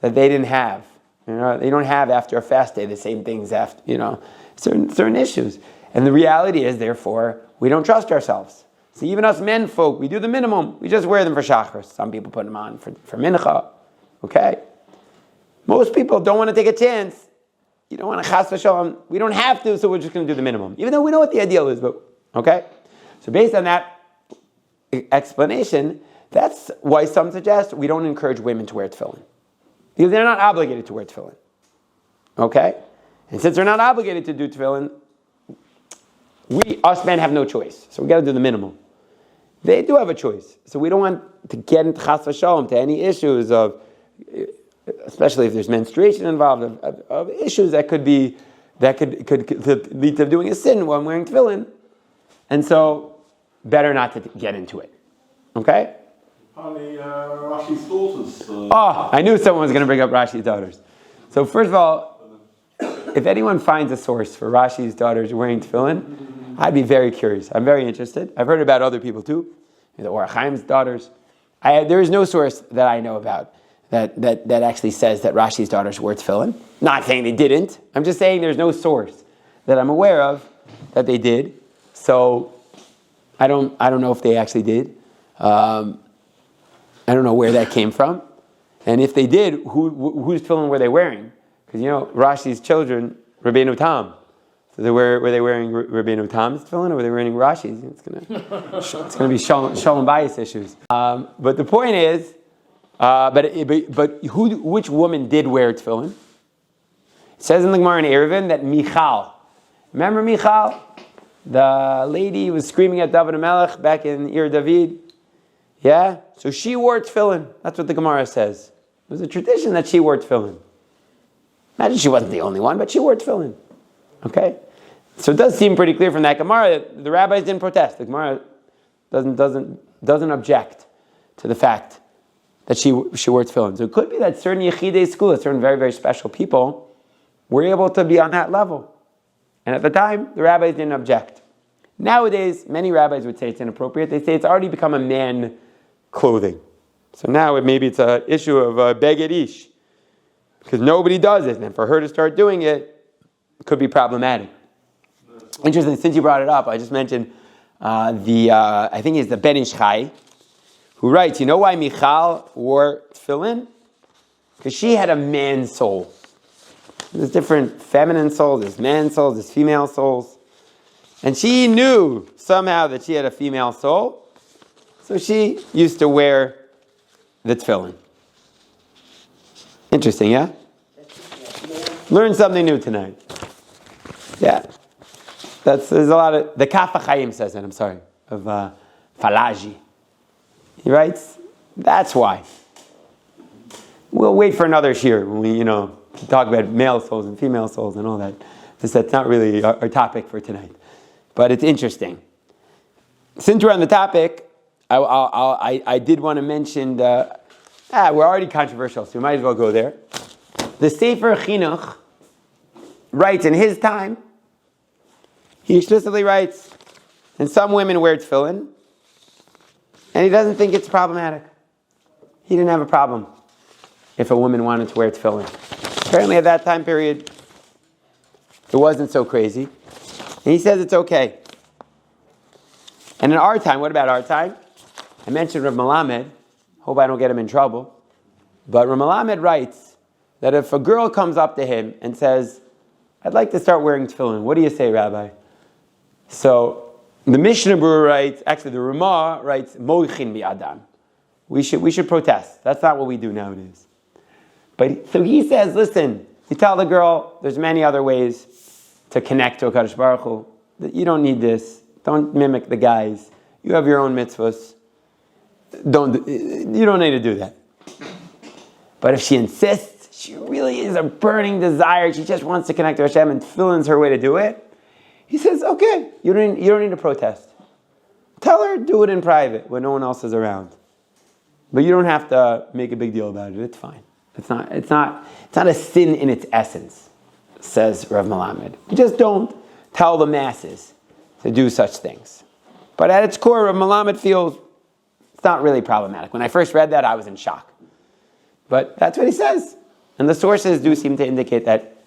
that they didn't have. They don't have after a fast day the same things after, certain issues. And the reality is, therefore, we don't trust ourselves. So even us men folk, we do the minimum. We just wear them for Shacharis. Some people put them on for Mincha. Okay? Most people don't want to take a chance. You don't want to chas v'shalom. We don't have to, so we're just going to do the minimum. Even though we know what the ideal is, but, okay? So based on that explanation, that's why some suggest we don't encourage women to wear tefillin. Because they're not obligated to wear tefillin. Okay? And since they're not obligated to do tefillin, us men have no choice. So we got to do the minimum. They do have a choice. So we don't want to get into chas v'shalom, to any issues of, especially if there's menstruation involved, of issues that could lead to doing a sin while I'm wearing tefillin. And so, better not to get into it. Okay? Apparently, Rashi's daughters. Oh, I knew someone was going to bring up Rashi's daughters. So first of all, if anyone finds a source for Rashi's daughters wearing tefillin, I'd be very curious. I'm very interested. I've heard about other people too, the Or Chaim's daughters. There is no source that I know about that actually says that Rashi's daughters wore tefillin. Not saying they didn't. I'm just saying there's no source that I'm aware of that they did. So I don't know if they actually did. I don't know where that came from. And if they did, whose tefillin were they wearing? Because Rashi's children, Rabbeinu Tam. So were they wearing Rabbeinu Tam's tefillin, or were they wearing Rashi's? It's gonna be shalom bias issues. But the point is, which woman did wear tefillin? It says in the Gemara in Eruvin that Michal. Remember Michal? The lady was screaming at David HaMelech back in Ir David. Yeah? So she wore tefillin. That's what the Gemara says. It was a tradition that she wore tefillin. Imagine she wasn't the only one, but she wore tefillin. Okay? So it does seem pretty clear from that Gemara that the rabbis didn't protest. The Gemara doesn't object to the fact that she wore tefillin. So it could be that certain Yechidei schools, certain very, very special people, were able to be on that level. And at the time, the rabbis didn't object. Nowadays, many rabbis would say it's inappropriate. They say it's already become a man clothing. So now maybe it's an issue of beged ish, because nobody does it, and for her to start doing it could be problematic. Interesting, since you brought it up, I just mentioned I think it's the Ben Ish Chai, who writes, you know why Michal wore tefillin? Because she had a man soul. There's different feminine souls, there's man souls, there's female souls. And she knew somehow that she had a female soul, so she used to wear the tefillin. Interesting, yeah? Learn something new tonight. Yeah. There's a lot of, the Kaf HaChaim says that, of Falaji. He writes, that's why. We'll wait for another shiur when we, talk about male souls and female souls and all that. That's not really our topic for tonight. But it's interesting. Since we're on the topic, I did want to mention, we're already controversial, so we might as well go there. The Sefer Chinuch writes in his time, he explicitly writes, and some women wear tefillin, and he doesn't think it's problematic. He didn't have a problem if a woman wanted to wear tefillin. Apparently at that time period, it wasn't so crazy. And he says it's okay. And in our time, what about our time? I mentioned Rav Melamed. Hope I don't get him in trouble. But Rav Melamed writes that if a girl comes up to him and says, I'd like to start wearing tefillin, what do you say, Rabbi? So the Mishnah Berurah writes, actually the Ramah writes, Moichin bi'adam. We should protest. That's not what we do nowadays. But so he says, listen, you tell the girl there's many other ways to connect to HaKadosh Baruch Hu. That you don't need this. Don't mimic the guys. You have your own mitzvahs. You don't need to do that. But if she insists, she really is a burning desire, she just wants to connect to Hashem, and tefillin's her way to do it, he says, okay, you don't need to protest. Tell her, do it in private when no one else is around. But you don't have to make a big deal about it. It's fine. It's not a sin in its essence, says Rav Melamed. You just don't tell the masses to do such things. But at its core, Rav Melamed feels it's not really problematic. When I first read that, I was in shock. But that's what he says. And the sources do seem to indicate that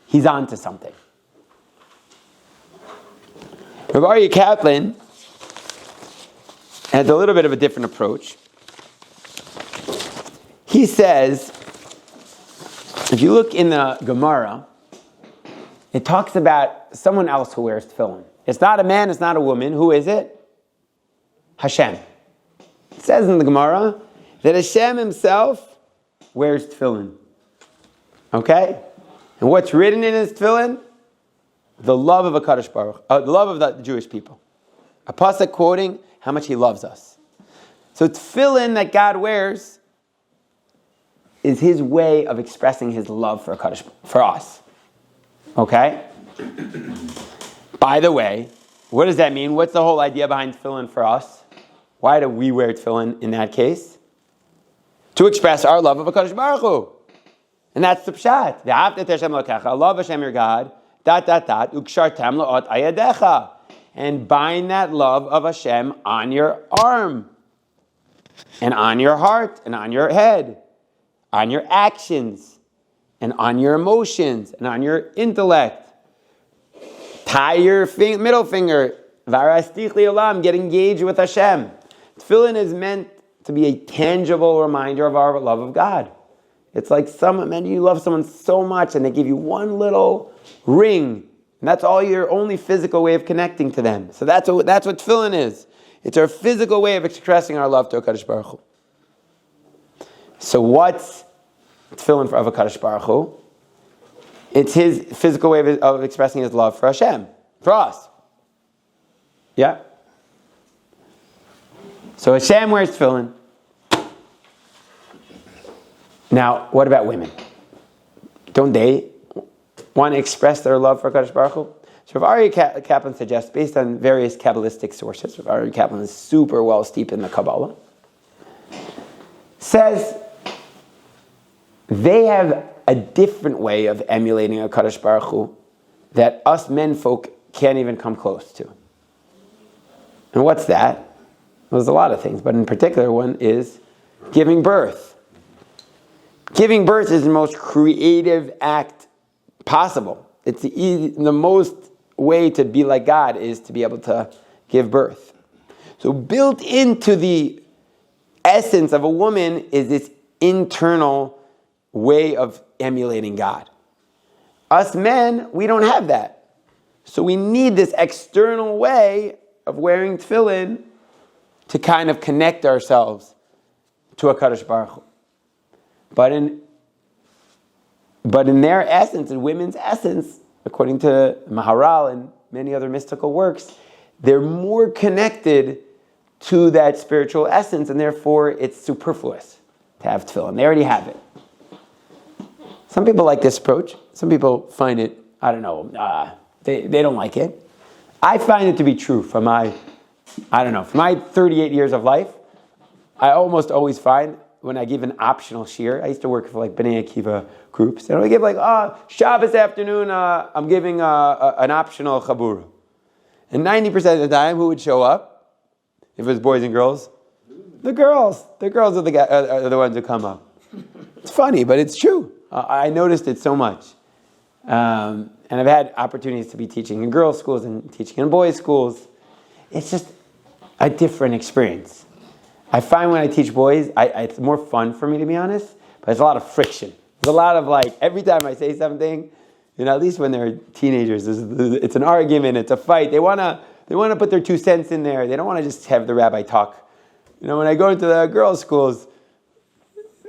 he's on to something. Rav Aryeh Kaplan has a little bit of a different approach. He says, if you look in the Gemara, it talks about someone else who wears tefillin. It's not a man, it's not a woman. Who is it? Hashem. It says in the Gemara that Hashem himself wears tefillin. Okay? And what's written in his tefillin? The love of HaKadosh Baruch, the love of the Jewish people. A pasuk quoting how much he loves us. So tefillin that God wears is his way of expressing his love for us. Okay? By the way, what does that mean? What's the whole idea behind tefillin for us? Why do we wear tefillin in that case? To express our love of HaKadosh Baruch Hu. And that's the pshat. V'ahavta et Hashem Elokecha, love Hashem your God, ukshartem la'ot ayadecha. And bind that love of Hashem on your arm, and on your heart, and on your head, on your actions, and on your emotions, and on your intellect. Tie your middle finger, varastich li'olam, get engaged with Hashem. Tefillin is meant to be a tangible reminder of our love of God. It's like you love someone so much and they give you one little ring, and that's all your only physical way of connecting to them. So that's what tefillin is. It's our physical way of expressing our love to HaKadosh Baruch Hu. So what's tefillin of HaKadosh Baruch Hu? It's his physical way of expressing his love for Hashem, for us. Yeah? So Hashem wears tefillin. Now, what about women? Don't they want to express their love for HaKadosh Baruch Hu? So Rav Aryeh Kaplan suggests, based on various Kabbalistic sources, Rav Aryeh Kaplan is super well steeped in the Kabbalah, says they have a different way of emulating HaKadosh Baruch Hu that us men folk can't even come close to. And what's that? Well, there's a lot of things, but in particular one is giving birth. Giving birth is the most creative act possible. It's the most way to be like God is to be able to give birth. So built into the essence of a woman is this internal way of emulating God. Us men, we don't have that. So we need this external way of wearing tefillin to kind of connect ourselves to HaKadosh Baruch Hu. But in their essence, in women's essence, according to Maharal and many other mystical works, they're more connected to that spiritual essence, and therefore it's superfluous to have tefillin. They already have it. Some people like this approach. Some people find it, they don't like it. I find it to be true from my 38 years of life. I almost always find when I give an optional shiur, I used to work for like Bnei Akiva groups, and I give Shabbos afternoon, I'm giving an optional chabura. And 90% of the time, who would show up? If it was boys and girls? The girls. The girls are the ones who come up. It's funny, but it's true. I noticed it so much. And I've had opportunities to be teaching in girls' schools and teaching in boys' schools. It's just a different experience. I find when I teach boys, it's more fun for me, to be honest, but there's a lot of friction. There's a lot of every time I say something, at least when they're teenagers, it's an argument, it's a fight. They want to put their 2 cents in there. They don't want to just have the rabbi talk. When I go into the girls' schools,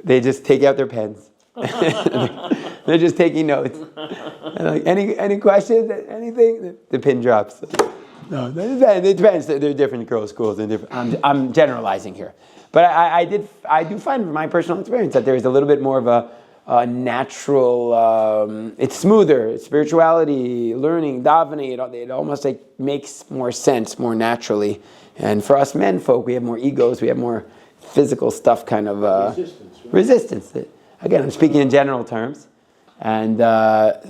they just take out their pens. They're just taking notes. And any questions? Anything? The pin drops. No, it depends. They're different girls' schools and different. I'm generalizing here, but I do find from my personal experience that there is a little bit more of a natural. It's smoother. Spirituality, learning, davening. It almost makes more sense more naturally. And for us men folk, we have more egos. We have more physical stuff, kind of resistance. Again, I'm speaking in general terms, and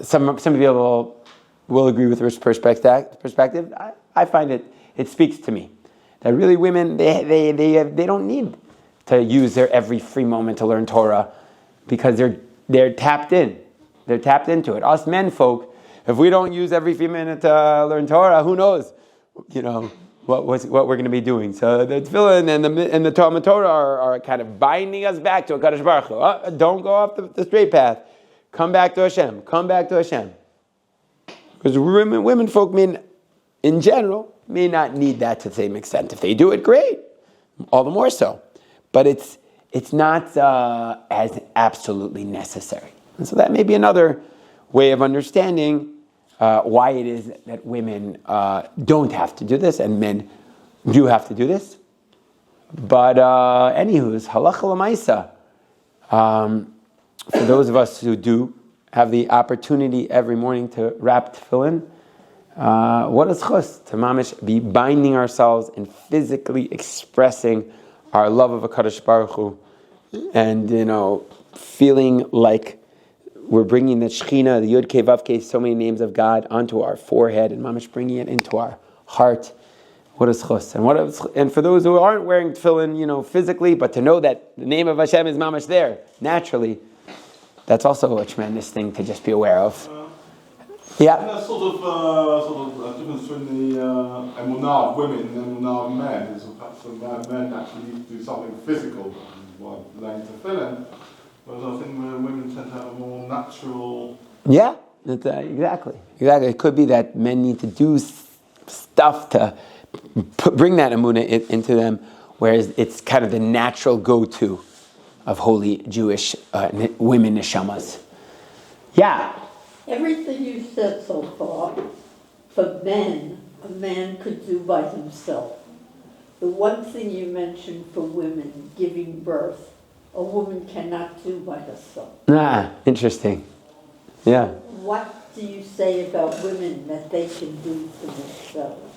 some people will agree with this perspective. I find it speaks to me that really women they don't need to use their every free moment to learn Torah because they're tapped in. They're tapped into it. Us men folk, if we don't use every free minute to learn Torah, who knows? What we're going to be doing. So the Tefillin and the Torah are kind of binding us back to HaKadosh Baruch Hu. Don't go off the straight path. Come back to Hashem. Come back to Hashem. Because women folk in general may not need that to the same extent. If they do it, great. All the more so. But it's not as absolutely necessary. And so that may be another way of understanding why it is that women don't have to do this and men do have to do this. But anywho's, halacha l'maisa. For those of us who do have the opportunity every morning to wrap tefillin, What is chus? To mamish be binding ourselves and physically expressing our love of HaKadosh Baruch Hu, and feeling like we're bringing the Shechina, the Yud Kei Vav Kei, so many names of God onto our forehead, and mamish bringing it into our heart. What is chus? And for those who aren't wearing tefillin, physically, but to know that the name of Hashem is mamish there naturally, that's also a tremendous thing to just be aware of. Yeah. And that's sort of a difference between the emunah of women and emunah of men. Is perhaps men actually need to do something physical while laying tefillin, whereas I think women tend to have a more natural. Yeah, exactly. It could be that men need to do stuff to bring that emunah into them, whereas it's kind of the natural go-to of holy Jewish women neshamas. Yeah. Everything you said so far, for men, a man could do by himself. The one thing you mentioned for women, giving birth, a woman cannot do by herself. Interesting. Yeah. What do you say about women that they can do for themselves?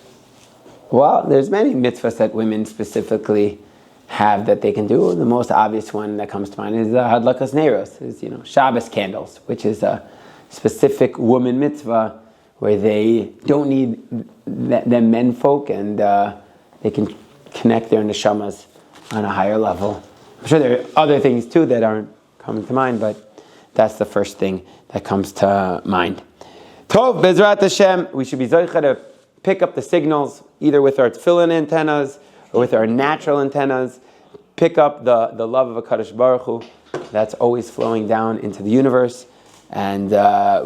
Well, there's many mitzvahs that women specifically have that they can do. The most obvious one that comes to mind is hadlakas neiros, is Shabbos candles, which is a specific woman mitzvah where they don't need them men folk, and they can connect their neshamas on a higher level. I'm sure there are other things too that aren't coming to mind, but that's the first thing that comes to mind. Tov, Bezrat Hashem, we should be zoicha to pick up the signals either with our tefillin antennas or with our natural antennas. Pick up the love of HaKadosh Baruch Hu that's always flowing down into the universe. And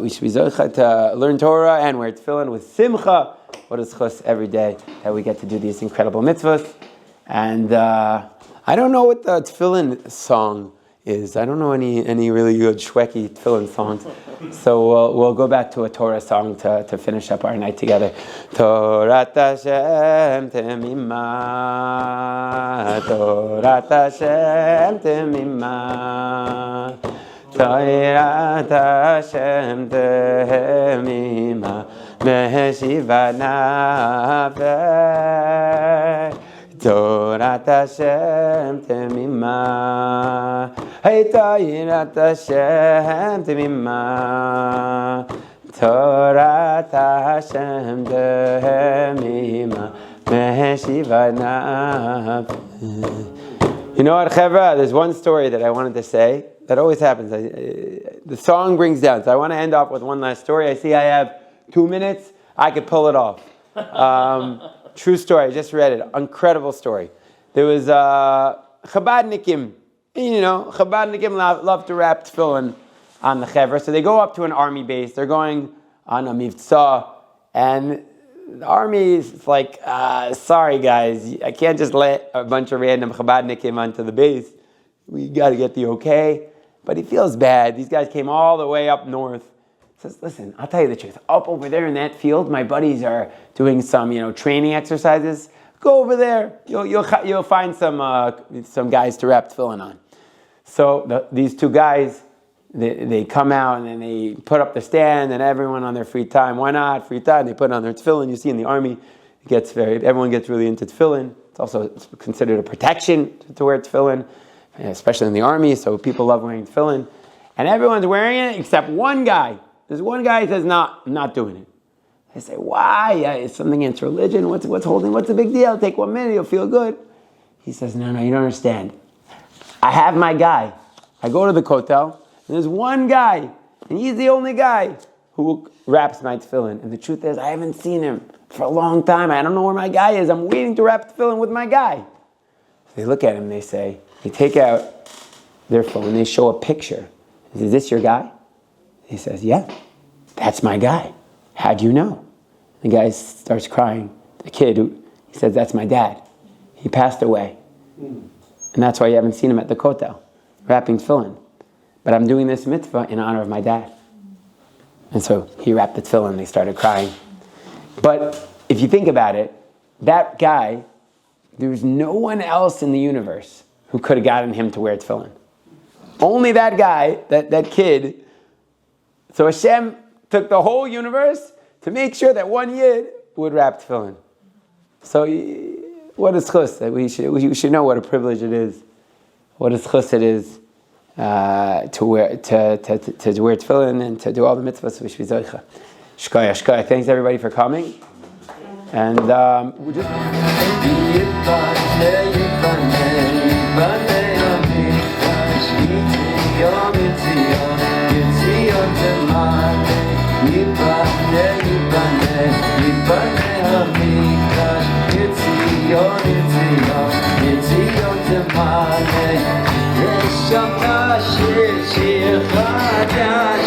we should be zoicha to learn Torah and wear tefillin with simcha. What is chus every day that we get to do these incredible mitzvahs. And I don't know what the tefillin song is. I don't know any really good shweki tefillin songs. So we'll go back to a Torah song to finish up our night together. Torah Hashem temimah, Torah Hashem temimah, Torah Hashem temimah, Meshiva nafeh. Torah Hashem temimah, hey Torah Hashem temimah, Torah Hashem temimah, meshiva nafeh. You know what, Chevra? There's one story that I wanted to say that always happens. The song brings down, so I want to end off with one last story. I see I have 2 minutes. I could pull it off. True story, I just read it. Incredible story. There was Chabadnikim. Chabadnikim love to wrap tefillin on the chevra. So they go up to an army base. They're going on a mivtza. And the army is like, sorry guys, I can't just let a bunch of random Chabadnikim onto the base. We got to get the okay. But he feels bad. These guys came all the way up north. Says, listen, I'll tell you the truth. Up over there in that field, my buddies are doing some, training exercises. Go over there. You'll find some guys to wrap tefillin on. So these two guys, they come out and then they put up the stand, and everyone on their free time. Why not free time? They put on their tefillin. You see in the army, everyone gets really into tefillin. It's also considered a protection to wear tefillin, especially in the army. So people love wearing tefillin, and everyone's wearing it except one guy. There's one guy who says, no, I'm not doing it. I say, why? It's something against religion. What's the big deal? Take 1 minute, you'll feel good. He says, no, you don't understand. I have my guy. I go to the kotel, and there's one guy, and he's the only guy who wraps my tefillin. And the truth is, I haven't seen him for a long time. I don't know where my guy is. I'm waiting to wrap tefillin with my guy. So they look at him, they take out their phone, and they show a picture. Is this your guy? He says, yeah, that's my guy. How'd you know? The guy starts crying. The kid, he says, that's my dad. He passed away. And that's why you haven't seen him at the kotel, wrapping tefillin. But I'm doing this mitzvah in honor of my dad. And so he wrapped the tefillin and they started crying. But if you think about it, that guy, there's no one else in the universe who could have gotten him to wear tefillin. Only that guy, that kid. So Hashem took the whole universe, to make sure that one Yid would wrap tefillin. So, what is chus? We should know what a privilege it is. What a chus it is to wear tefillin and to do all the mitzvahs. Shkaya, shkaya. Thanks everybody for coming. And we just. Shir Shir Chadai